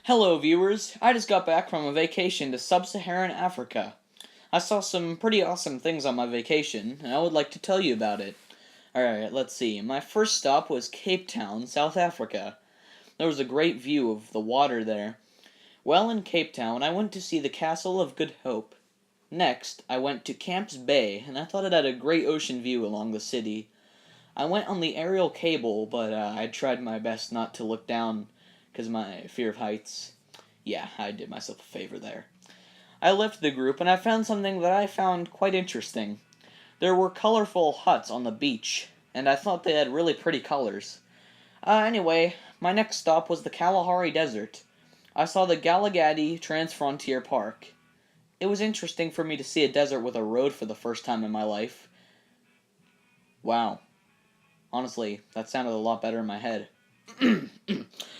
Hello, viewers. I just got back from a vacation to sub-Saharan Africa. I saw some pretty awesome things on my vacation, and I would like to tell you about it. Alright, let's see. My first stop was Cape Town, South Africa. There was a great view of the water there. While in Cape Town, I went to see the Castle of Good Hope. Next, I went to Camps Bay, and I thought it had a great ocean view along the city. I went on the aerial cable, but I tried my best not to look down because of my fear of heights. Yeah, I did myself a favor there. I left the group, and I found something that I found quite interesting. There were colorful huts on the beach, and I thought they had really pretty colors. Anyway, my next stop was the Kalahari Desert. I saw the Galagadi Transfrontier Park. It was interesting for me to see a desert with a road for the first time in my life. Wow. Honestly, that sounded a lot better in my head.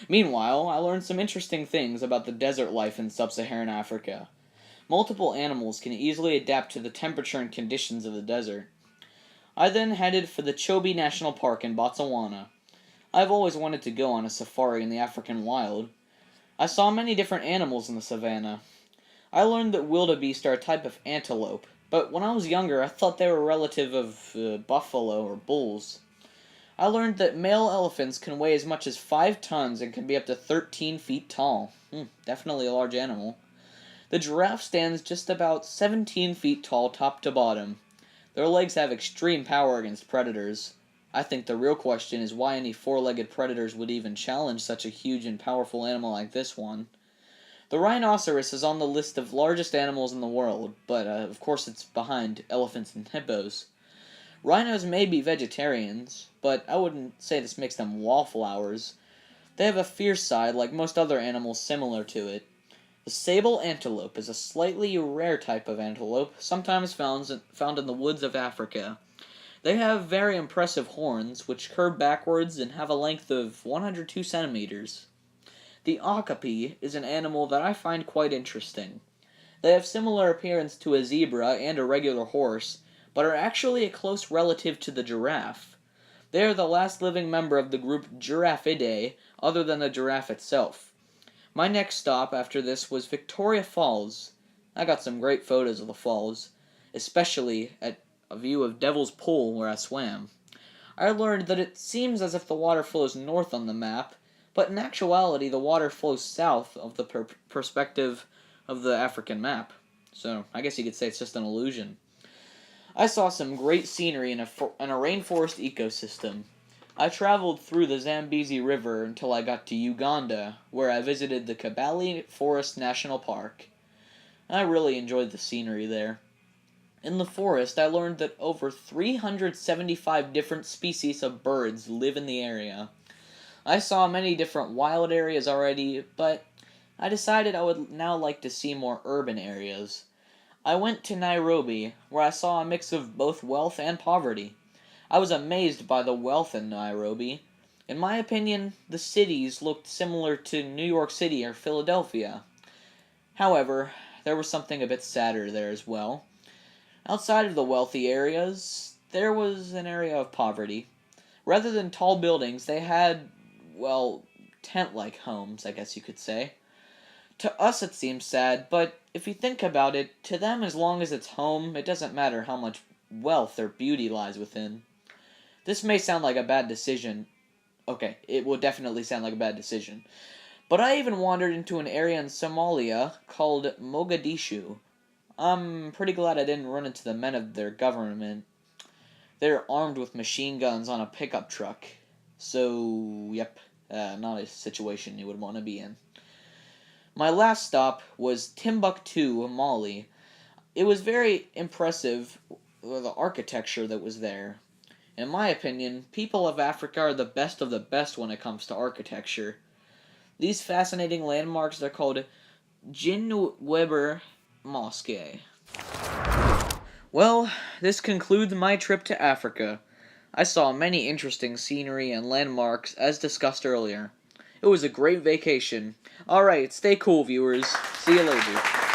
Meanwhile, I learned some interesting things about the desert life in sub-Saharan Africa. Multiple animals can easily adapt to the temperature and conditions of the desert. I then headed for the Chobe National Park in Botswana. I've always wanted to go on a safari in the African wild. I saw many different animals in the savannah. I learned that wildebeest are a type of antelope, but when I was younger I thought they were a relative of buffalo or bulls. I learned that male elephants can weigh as much as 5 tons and can be up to 13 feet tall. Definitely a large animal. The giraffe stands just about 17 feet tall top to bottom. Their legs have extreme power against predators. I think the real question is why any four-legged predators would even challenge such a huge and powerful animal like this one. The rhinoceros is on the list of largest animals in the world, but of course it's behind elephants and hippos. Rhinos may be vegetarians, but I wouldn't say this makes them wallflowers. They have a fierce side like most other animals similar to it. The sable antelope is a slightly rare type of antelope, sometimes found in the woods of Africa. They have very impressive horns, which curve backwards and have a length of 102 centimeters. The okapi is an animal that I find quite interesting. They have similar appearance to a zebra and a regular horse, but are actually a close relative to the giraffe. They are the last living member of the group Giraffidae, other than the giraffe itself. My next stop after this was Victoria Falls. I got some great photos of the falls, especially at a view of Devil's Pool where I swam. I learned that it seems as if the water flows north on the map, but in actuality the water flows south of the perspective of the African map. So I guess you could say it's just an illusion. I saw some great scenery in a rainforest ecosystem. I traveled through the Zambezi River until I got to Uganda, where I visited the Kabale Forest National Park. I really enjoyed the scenery there. In the forest, I learned that over 375 different species of birds live in the area. I saw many different wild areas already, but I decided I would now like to see more urban areas. I went to Nairobi, where I saw a mix of both wealth and poverty. I was amazed by the wealth in Nairobi. In my opinion, the cities looked similar to New York City or Philadelphia. However, there was something a bit sadder there as well. Outside of the wealthy areas, there was an area of poverty. Rather than tall buildings, they had, well, tent-like homes, I guess you could say. To us it seems sad, but if you think about it, to them as long as it's home, it doesn't matter how much wealth or beauty lies within. This may sound like a bad decision. Okay, it will definitely sound like a bad decision. But I even wandered into an area in Somalia called Mogadishu. I'm pretty glad I didn't run into the men of their government. They're armed with machine guns on a pickup truck. So, yep, not a situation you would want to be in. My last stop was Timbuktu, Mali. It was very impressive, the architecture that was there. In my opinion, people of Africa are the best of the best when it comes to architecture. These fascinating landmarks are called Jinweber Mosque. Well, this concludes my trip to Africa. I saw many interesting scenery and landmarks as discussed earlier. It was a great vacation. Alright, stay cool, viewers. See you later.